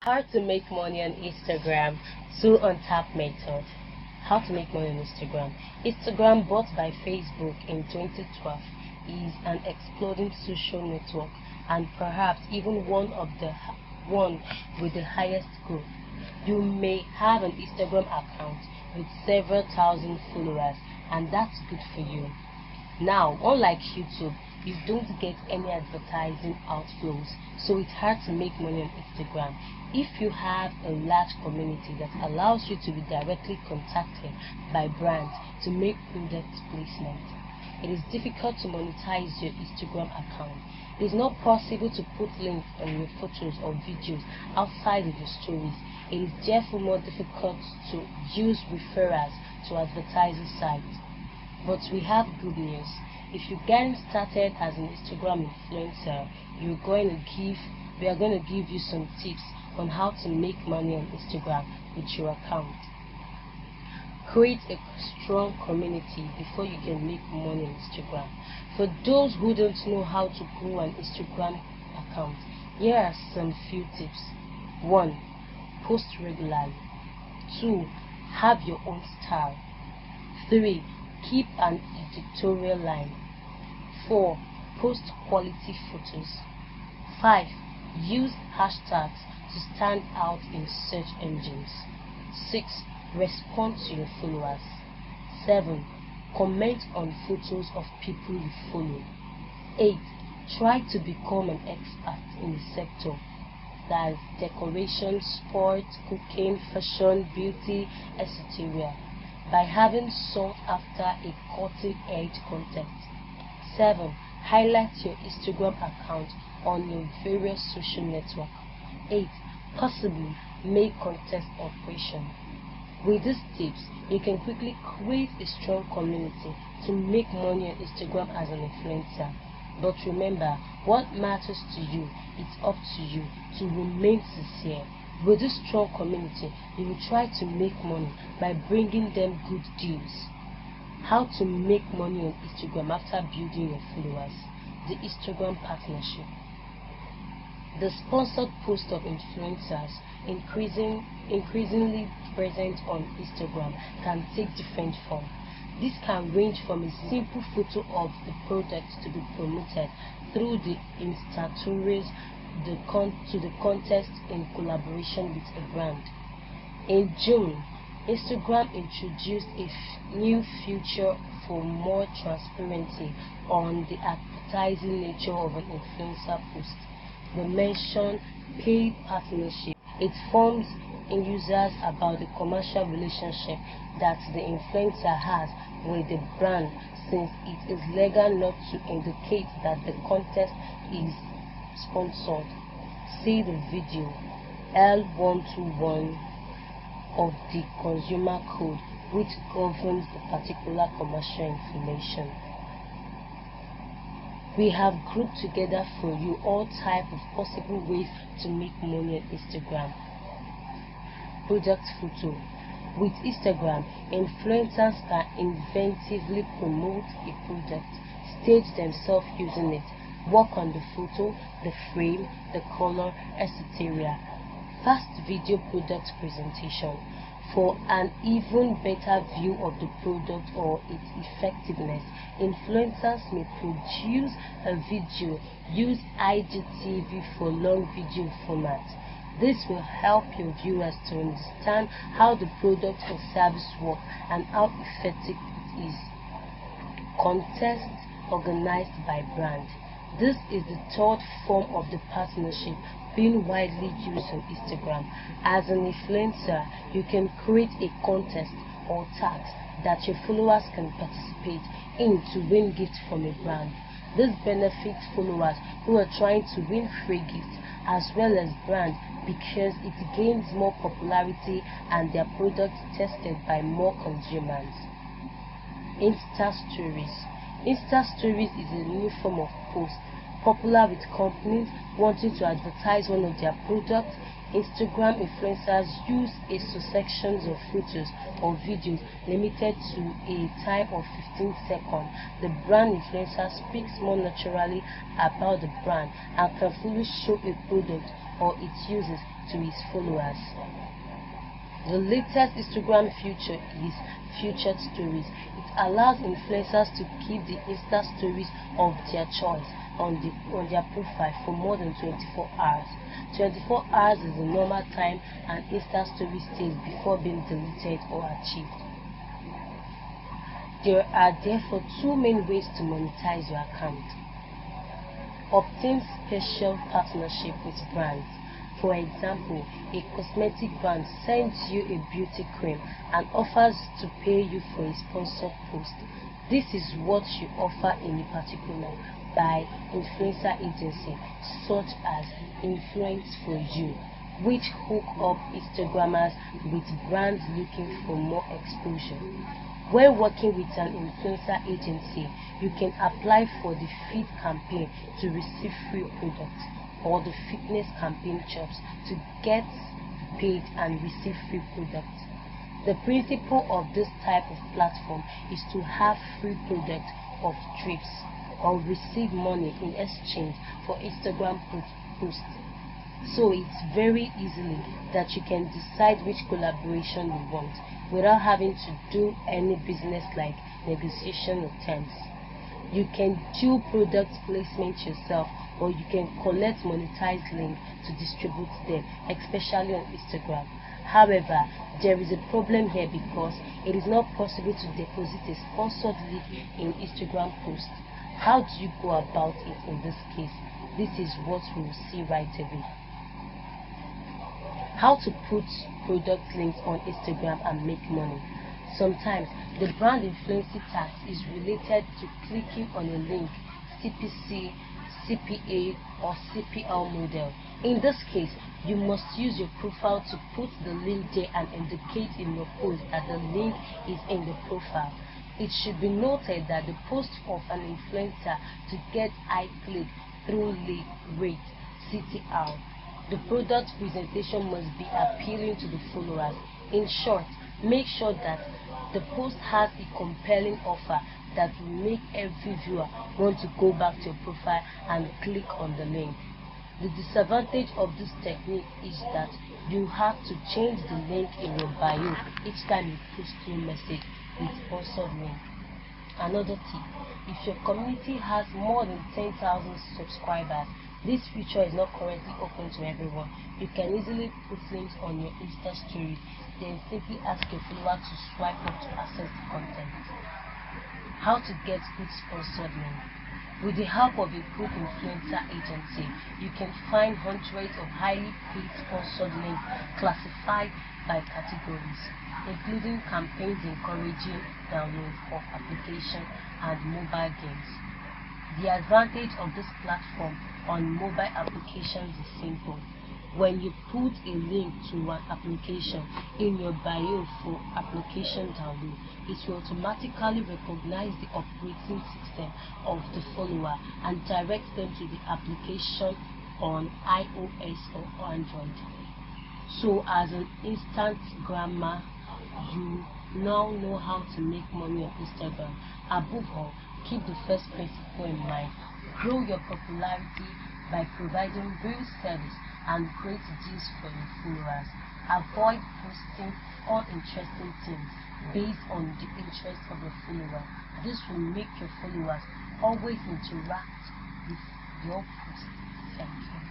How to make money on Instagram. Two untapped methods. How to make money on Instagram. Instagram, bought by Facebook in 2012, is an exploding social network and perhaps even one with the highest growth. You may have an Instagram account with several thousand followers, and that's good for you. Now, unlike YouTube, you don't get any advertising outflows, so it's hard to make money on Instagram. If you have a large community that allows you to be directly contacted by brands to make product placement, it is difficult to monetize your Instagram account. It is not possible to put links on your photos or videos outside of your stories. It is therefore more difficult to use referrals to advertising sites. But we have good news. If you're getting started as an Instagram influencer, we are going to give you some tips on how to make money on Instagram with your account. Create a strong community before you can make money on Instagram. For those who don't know how to grow an Instagram account, here are some few tips. 1. Post regularly. 2. Have your own style. 3. Keep an editorial line. 4. Post quality photos. 5. Use hashtags to stand out in search engines. 6. Respond to your followers. 7. Comment on photos of people you follow. 8. Try to become an expert in the sector. That is decoration, sport, cooking, fashion, beauty, etc. by having sought after a cutting-edge content. 7. Highlight your Instagram account on your various social networks. 8. Possibly make contest operation. With these tips, you can quickly create a strong community to make money on Instagram as an influencer. But remember, what matters to you, it's up to you to remain sincere. With this strong community, you will try to make money by bringing them good deals. How to make money on Instagram after building your followers. The Instagram partnership. The sponsored post of influencers increasingly present on Instagram can take different form. This can range from a simple photo of the product to be promoted through the Insta stories to the contest in collaboration with a brand. In June, Instagram introduced a new feature for more transparency on the advertising nature of an influencer post. They mention paid partnership. It informs users about the commercial relationship that the influencer has with the brand, since it is legal not to indicate that the contest is sponsored. See the video L121 of the Consumer Code, which governs the particular commercial information. We have grouped together for you all types of possible ways to make money on Instagram. Product photo. With Instagram, influencers can inventively promote a product, stage themselves using it, work on the photo, the frame, the color, etc. Fast video product presentation. For an even better view of the product or its effectiveness, influencers may produce a video, use IGTV for long video format. This will help your viewers to understand how the product or service works and how effective it is. Contest organized by brand. This is the third form of the partnership being widely used on Instagram. As an influencer, you can create a contest or task that your followers can participate in to win gifts from a brand. This benefits followers who are trying to win free gifts as well as brands, because it gains more popularity and their products tested by more consumers. Insta Stories. Insta Stories is a new form of post popular with companies wanting to advertise one of their products. Instagram influencers use a succession of photos or videos limited to a time of 15 seconds. The brand influencer speaks more naturally about the brand and can fully show a product or it uses to his followers. The latest Instagram feature is featured stories. It allows influencers to keep the Insta stories of their choice on their profile for more than 24 hours. 24 hours is the normal time an Insta story stays before being deleted or achieved. There are therefore two main ways to monetize your account. Obtain special partnership with brands. For example, a cosmetic brand sends you a beauty cream and offers to pay you for a sponsored post. This is what you offer in particular by influencer agency such as Influence for You, which hook up Instagrammers with brands looking for more exposure. When working with an influencer agency, you can apply for the feed campaign to receive free products, or the fitness campaign jobs to get paid and receive free products. The principle of this type of platform is to have free product of trips or receive money in exchange for Instagram posts. So it's very easily that you can decide which collaboration you want without having to do any business like negotiation of terms. You can do product placement yourself, or you can collect monetized links to distribute them, especially on Instagram. However, there is a problem here because it is not possible to deposit a sponsored link in Instagram post. How do you go about it in this case? This is what we will see right away. How to put product links on Instagram and make money. Sometimes the brand influencer tax is related to clicking on a link, CPC, CPA or CPL model. In this case, you must use your profile to put the link there and indicate in your post that the link is in the profile. It should be noted that the post of an influencer to get high click through lead rate, CTR. The product presentation must be appealing to the followers. In short, make sure that the post has a compelling offer that will make every viewer want to go back to your profile and click on the link. The disadvantage of this technique is that you have to change the link in your bio each time you post your message with sponsored link. Another tip, if your community has more than 10,000 subscribers, this feature is not currently open to everyone. You can easily put links on your Insta story, then simply ask your follower to swipe up to access the content. How to get good sponsored links. With the help of a good influencer agency, you can find hundreds of highly paid sponsored links classified by categories, including campaigns encouraging download of applications and mobile games. The advantage of this platform on mobile applications is simple. When you put a link to an application in your bio for application download, it will automatically recognize the operating system of the follower and direct them to the application on iOS or Android. So as an Instagrammer, you now know how to make money on Instagram. Above all, keep the first principle in mind. Grow your popularity by providing real service and great deals for your followers. Avoid posting uninteresting things based on the interest of your follower. This will make your followers always interact with your post. Thank you.